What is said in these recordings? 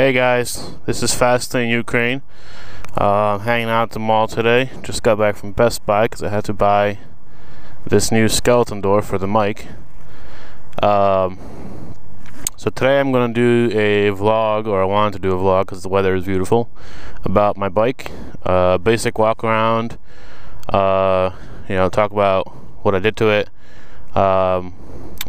Hey guys, this is FstLaneUkraine. Hanging out at the mall today. Just got back from Best Buy because I had to buy this new skeleton door for the mic. So today I'm going to do a vlog, or I wanted to do a vlog because the weather is beautiful, about my bike. Basic walk around, talk about what I did to it, and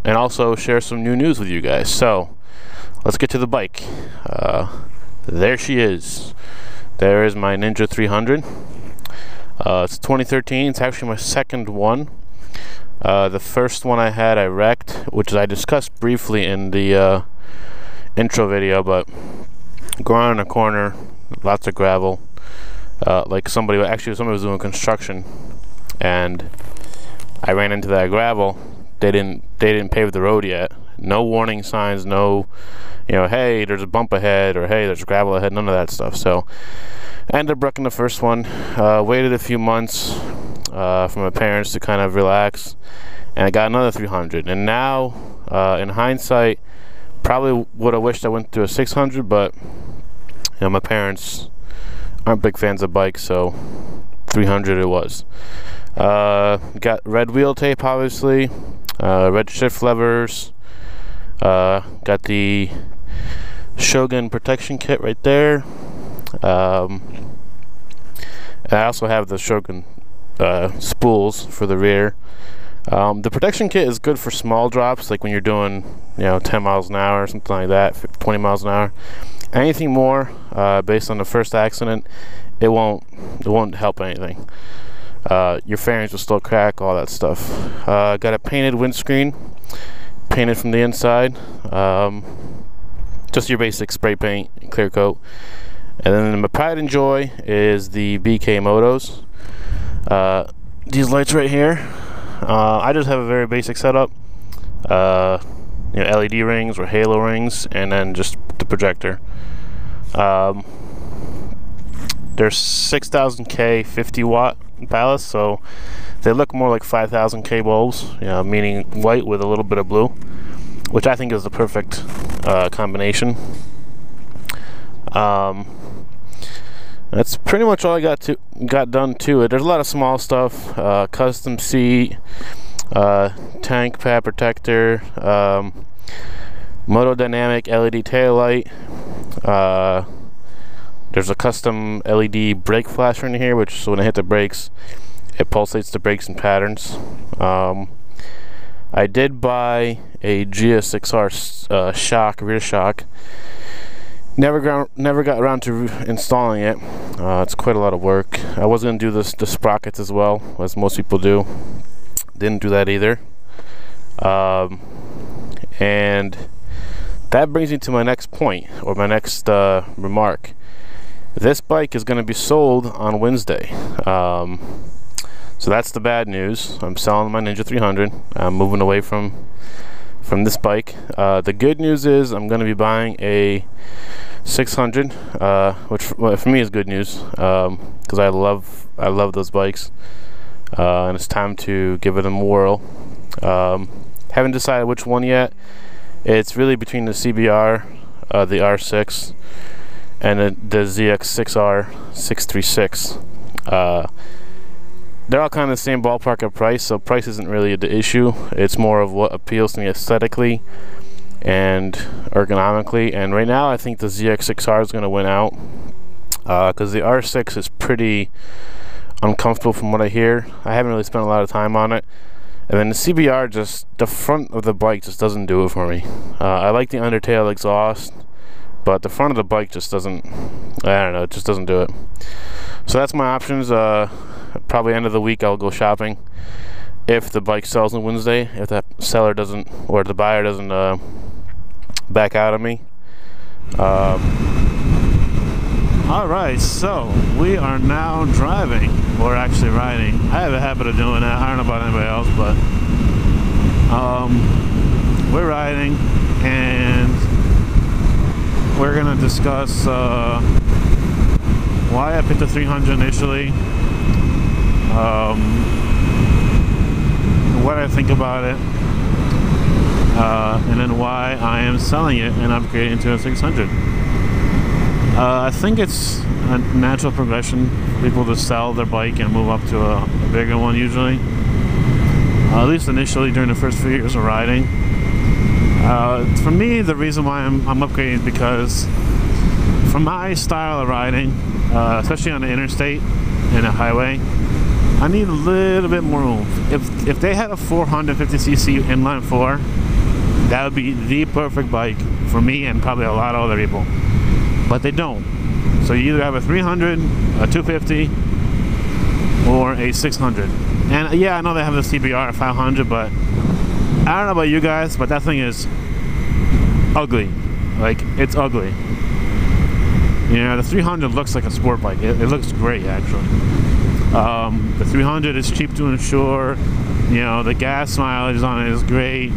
also share some new news with you guys. So let's get to the bike. There she is. There is my Ninja 300. It's 2013. It's actually my second one. The first one I had I wrecked, which I discussed briefly in the intro video, but going around a corner, lots of gravel, like somebody was doing construction, and I ran into that gravel. They didn't pave the road yet. No warning signs, no, hey, there's a bump ahead, or hey, there's gravel ahead, none of that stuff. So I ended up wrecking the first one. Waited a few months for my parents to kind of relax, and I got another 300. And now, in hindsight, probably would have wished I went to a 600, but my parents aren't big fans of bikes, so 300 it was. Got red wheel tape, obviously, red shift levers. Got the Shogun protection kit right there. And I also have the Shogun spools for the rear. The protection kit is good for small drops, like when you're doing 10 miles an hour or something like that, 20 miles an hour. Anything more, based on the first accident, it won't help anything. Your fairings will still crack, all that stuff. Got a painted windscreen, painted from the inside. Just your basic spray paint, clear coat. And then my pride and joy is the BK Motos. These lights right here. I just have a very basic setup. LED rings or halo rings, and then just the projector. They're 6000K 50 watt ballast, so they look more like 5000K bulbs, meaning white with a little bit of blue, which I think is the perfect combination. That's pretty much all I got done to it. There's a lot of small stuff, custom seat, tank pad protector, Moto Dynamic LED taillight. There's a custom LED brake flasher in here, which so when I hit the brakes, it pulsates the brakes in patterns. I did buy a GS6R rear shock. Never got around to installing it. It's quite a lot of work. I was going to do the sprockets as well, as most people do. Didn't do that either. And that brings me to my next point, or my next remark. This bike is going to be sold on Wednesday. So that's the bad news. I'm selling my Ninja 300. I'm moving away from this bike. The good news is I'm going to be buying a 600, which for me is good news, because I love those bikes, and it's time to give it a whirl. Haven't decided which one yet. It's really between the CBR, the R6, and the ZX6R 636. They're all kind of the same ballpark of price, so price isn't really the issue. It's more of what appeals to me aesthetically and ergonomically. And right now I think the ZX6R is going to win out, because the R6 is pretty uncomfortable from what I hear. I haven't really spent a lot of time on it. And then the CBR, just the front of the bike just doesn't do it for me. I like the undertail exhaust, but the front of the bike just doesn't, I don't know, it just doesn't do it. So that's my options. Probably end of the week I'll go shopping. If the bike sells on Wednesday, if that seller doesn't, or the buyer doesn't back out of me. Alright, so we are now driving, or actually riding. I have a habit of doing that. I don't know about anybody else, but we're riding, and we're gonna discuss why I picked the 300 initially, what I think about it, and then why I am selling it and upgrading to a 600. I think it's a natural progression for people to sell their bike and move up to a bigger one usually. At least initially during the first few years of riding. For me, the reason why I'm upgrading is because for my style of riding, especially on the interstate and a highway, I need a little bit more oomph. If they had a 450cc inline 4, that would be the perfect bike for me and probably a lot of other people. But they don't. So you either have a 300, a 250, or a 600. And yeah, I know they have the CBR 500, but I don't know about you guys, but that thing is ugly. Like, it's ugly. You know, the 300 looks like a sport bike. It looks great, actually. The 300 is cheap to insure. You know, the gas mileage on it is great.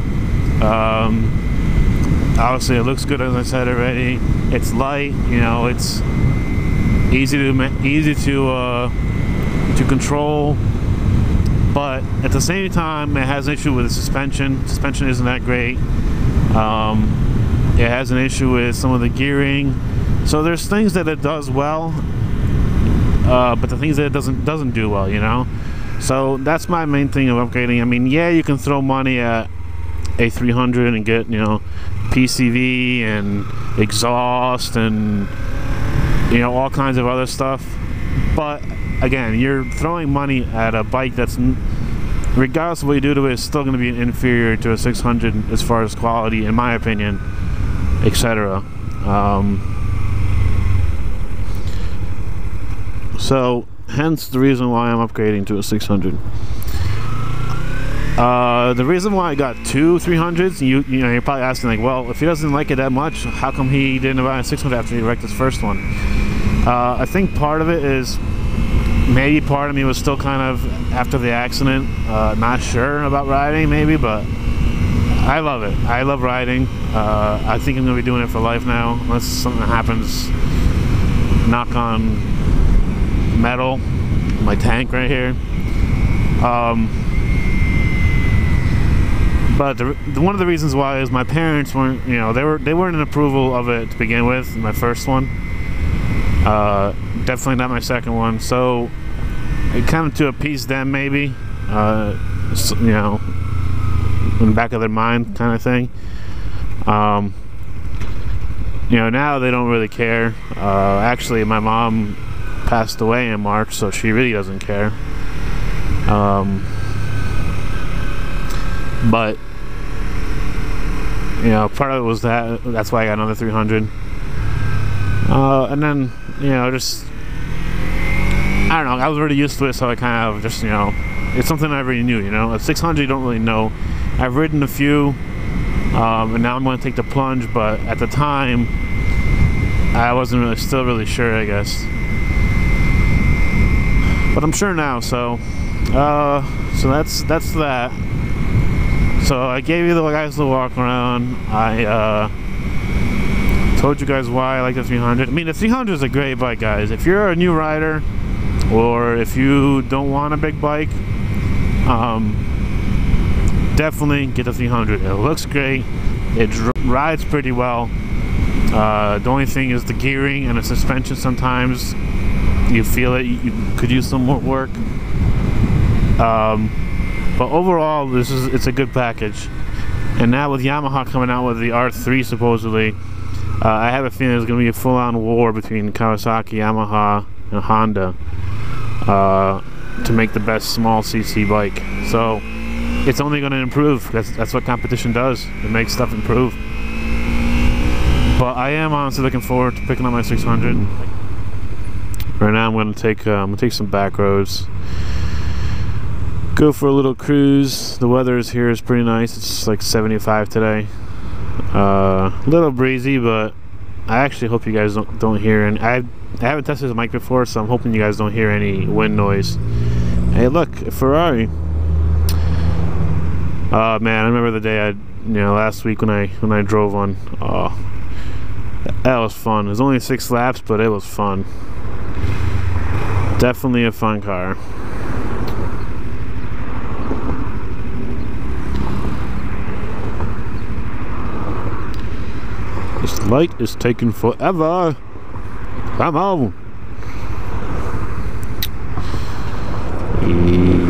Obviously, it looks good, as I said already. It's light. You know, it's easy to control. But at the same time, it has an issue with the suspension. Suspension isn't that great. It has an issue with some of the gearing. So there's things that it does well, but the things that it doesn't do well, you know. So that's my main thing of upgrading. I mean, yeah, you can throw money at a 300 and get, you know, PCV and exhaust and, you know, all kinds of other stuff. But again, you're throwing money at a bike that's, regardless of what you do to it, is still going to be inferior to a 600 as far as quality, in my opinion, etc. So, hence the reason why I'm upgrading to a 600. The reason why I got two 300s, you know, you're probably asking, like, well, if he doesn't like it that much, how come he didn't buy a 600 after he wrecked his first one? I think part of it is, maybe part of me was still kind of, after the accident, not sure about riding, maybe, but I love it. I love riding. I think I'm going to be doing it for life now, unless something happens, knock on metal, my tank right here. But one of the reasons why is my parents weren't, you know, they weren't in approval of it to begin with, my first one. Definitely not my second one. So it kind of to appease them, maybe, you know, in the back of their mind, kind of thing. You know, now they don't really care. Actually, my mom passed away in March, so she really doesn't care. But you know, part of it was that's why I got another 300. And then, you know, just, I don't know, I was already used to it, so I kind of just, you know, it's something I already knew, you know. A 600 you don't really know. I've ridden a few, and now I'm going to take the plunge, but at the time I wasn't still really sure, I guess. But I'm sure now, so that's that. So I gave you the guys the walk around. I told you guys why I like the 300. I mean, the 300 is a great bike, guys. If you're a new rider, or if you don't want a big bike, definitely get the 300. It looks great. It rides pretty well. The only thing is the gearing and the suspension. Sometimes you feel it. You could use some more work. But overall, it's a good package. And now with Yamaha coming out with the R3 supposedly, I have a feeling there's going to be a full-on war between Kawasaki, Yamaha, and Honda to make the best small CC bike. So it's only going to improve. That's what competition does. It makes stuff improve. But I am honestly looking forward to picking up my 600. Right now, I'm going to take some back roads. Go for a little cruise. The weather here is pretty nice. It's like 75 today. A little breezy, but I actually hope you guys don't hear any. I haven't tested the mic before, so I'm hoping you guys don't hear any wind noise. Hey, look, a Ferrari. Man, I remember the day last week when I drove one. Oh, that was fun. It was only 6 laps, but it was fun. Definitely a fun car. This light is taking forever. Come on.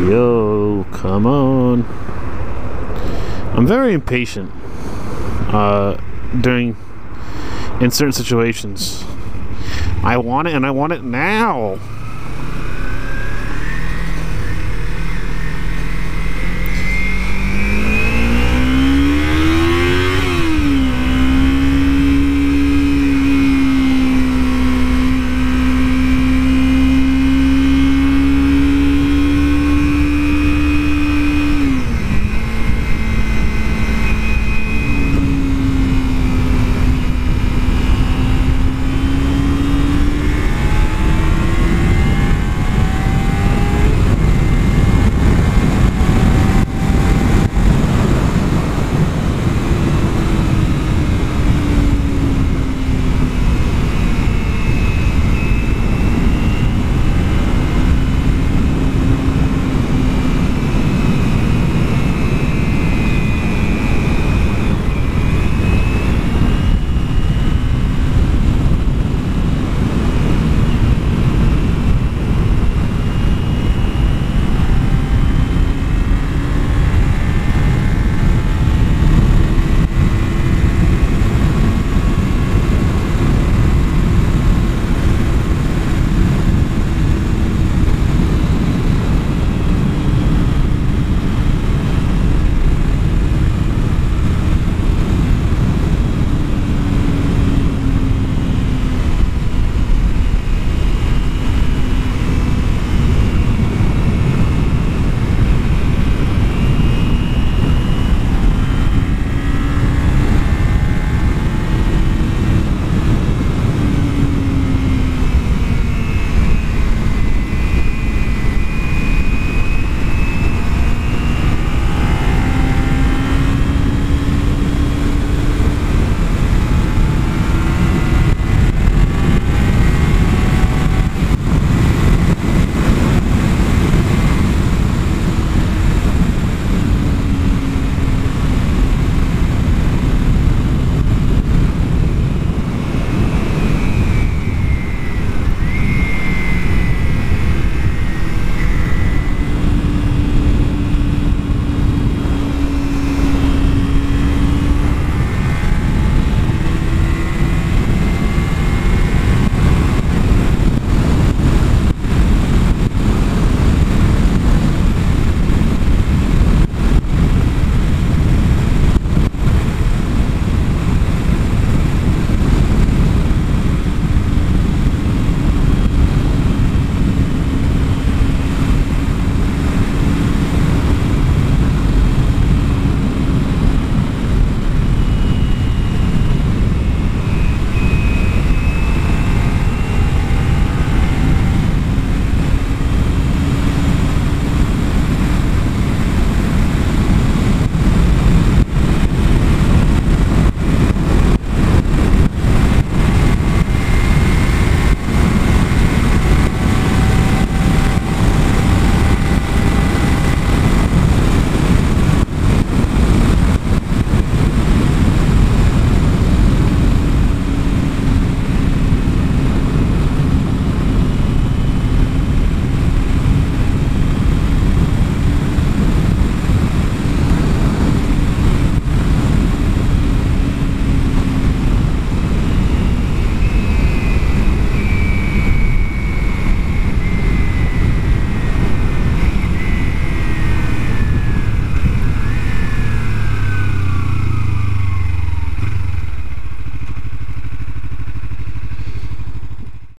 Yo, come on. I'm very impatient in certain situations. I want it, and I want it now.